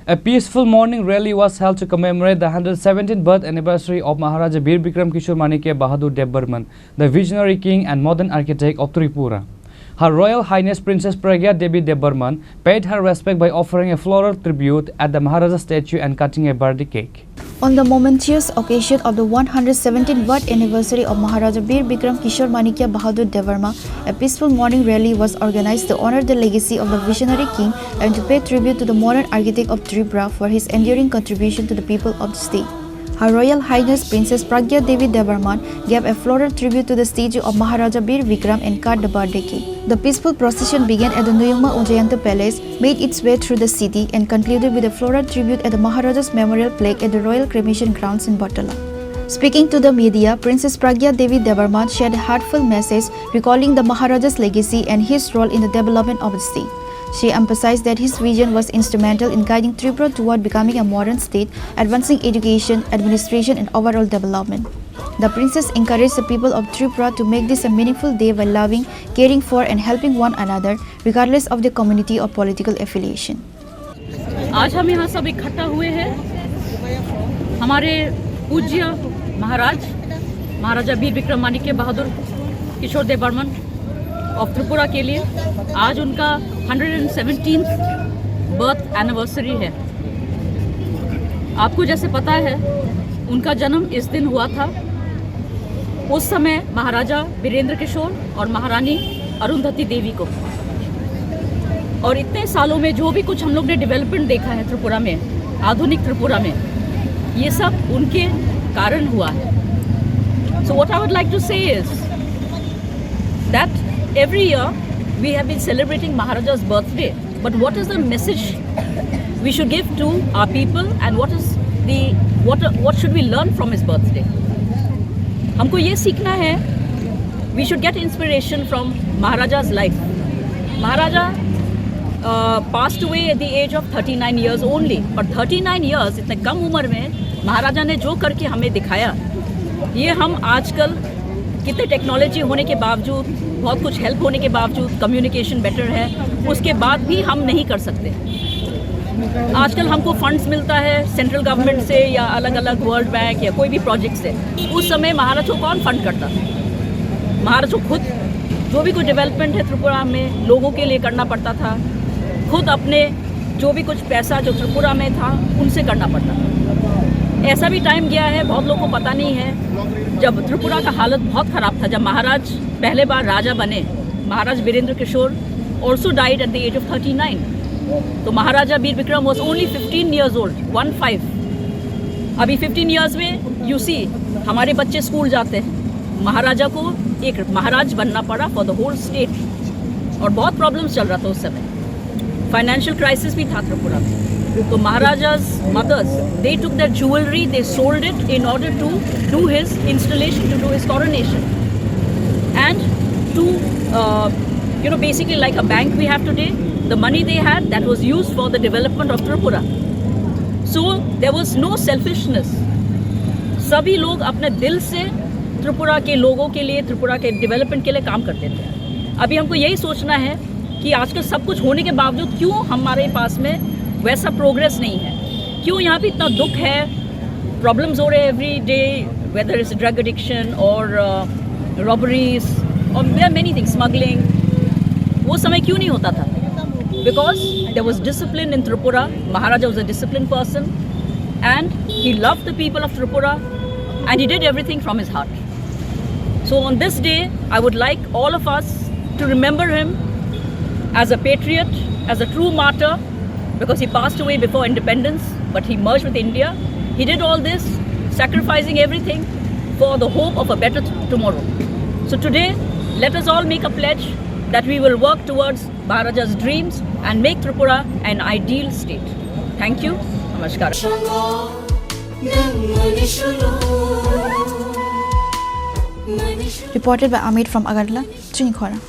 A peaceful morning rally was held to commemorate the 117th birth anniversary of Maharaja Bir Bikram Kishore Manikya Bahadur Dev Burman, the visionary king and modern architect of Tripura. Her Royal Highness Princess Pragya Devi Dev Burman paid her respect by offering a floral tribute at the Maharaja statue and cutting a birthday cake. On the momentous occasion of the 117th birth anniversary of Maharaja Bir Bikram Kishore Manikya Bahadur Dev Burman, a peaceful morning rally was organized to honor the legacy of the visionary king and to pay tribute to the modern architect of Tripura for his enduring contribution to the people of the state. Her Royal Highness Princess Pragya Devi Dev Burman gave a floral tribute to the statue of Maharaja Bir Bikram and cut the birthday cake. The peaceful procession began at the Nuyuma Ujjayanta Palace, made its way through the city and concluded with a floral tribute at the Maharaja's Memorial Plaque at the Royal Cremation Grounds in Battala. Speaking to the media, Princess Pragya Devi Dev Burman shared a heartfelt message recalling the Maharaja's legacy and his role in the development of the state. She emphasized that his vision was instrumental in guiding Tripura toward becoming a modern state, advancing education, administration, and overall development. The princess encouraged the people of Tripura to make this a meaningful day by loving, caring for, and helping one another, regardless of their community or political affiliation. आज हम यहाँ सब इकट्ठा हुए हैं हमारे पूज्य महाराजा बीर विक्रम मानिक्य बहादुर किशोर देव Burman of Tripura के लिए। आज उनका 117th बर्थ एनिवर्सरी है। आपको जैसे पता है उनका जन्म इस दिन हुआ था। उस समय महाराजा वीरेंद्र किशोर और महारानी अरुंधति देवी को, और इतने सालों में जो भी कुछ हम लोग ने डेवलपमेंट देखा है त्रिपुरा में, आधुनिक त्रिपुरा में, ये सब उनके कारण हुआ है। So what I would like to say is that every year we have been celebrating Maharaja's birthday, but what is the message we should give to our people and what should we learn from his birthday? हमको ये सीखना है, we should get inspiration from Maharaja's life. Maharaja passed away at the age of 39 years only, but 39 years इतने कम उम्र में महाराजा ने जो करके हमें दिखाया, ये हम आजकल कितने टेक्नोलॉजी होने के बावजूद, बहुत कुछ हेल्प होने के बावजूद, कम्युनिकेशन बेटर है, उसके बाद भी हम नहीं कर सकते। आजकल हमको फंड्स मिलता है सेंट्रल गवर्नमेंट से या अलग अलग वर्ल्ड बैंक या कोई भी प्रोजेक्ट से। उस समय महाराज को कौन फंड करता? महाराज को खुद जो भी कुछ डेवलपमेंट है त्रिपुरा में लोगों के लिए करना पड़ता था, खुद अपने जो भी कुछ पैसा जो त्रिपुरा में था उनसे करना पड़ता था। ऐसा भी टाइम गया है, बहुत लोगों को पता नहीं है, जब त्रिपुरा का हालत बहुत ख़राब था, जब महाराज पहले बार राजा बने। Maharaj Virendra Kishore also died at the age of 39। तो Maharaja Bir Vikram was only 15 years old, 15। अभी 15 ईयर्स में यू सी हमारे बच्चे स्कूल जाते हैं। महाराजा को एक महाराज बनना पड़ा फॉर द होल स्टेट, और बहुत प्रॉब्लम्स चल रहा था उस समय। फाइनेंशियल क्राइसिस भी था त्रिपुरा में। तो महाराजा's mothers, they took their jewelry, they sold it in order to do his installation, to do his coronation, and to basically like a bank we have today, the money they had, that was used for the development of Tripura. So there was no selfishness. सभी लोग अपने दिल से त्रिपुरा के लोगों के लिए, त्रिपुरा के डेवलपमेंट के लिए काम करते थे। अभी हमको यही सोचना है कि आजकल सब कुछ होने के बावजूद क्यों हमारे पास में वैसा प्रोग्रेस नहीं है, क्यों यहाँ पे इतना दुख है, प्रॉब्लम्स हो रहे हैं every day, whether is drug addiction और रॉबरीज और there are many things, smuggling. वो समय क्यों नहीं होता था? Because there was discipline in Tripura. Maharaja was a discipline person and he loved the people of Tripura and he did everything from his heart. So on this day I would like all of us to remember him as a patriot, as a true martyr, because he passed away before independence, but he merged with India. He did all this, sacrificing everything for the hope of a better tomorrow. So today, let us all make a pledge that we will work towards Maharaja's dreams and make Tripura an ideal state. Thank you. Namaskar. Reported by Amit from Agartala, Chinikhora.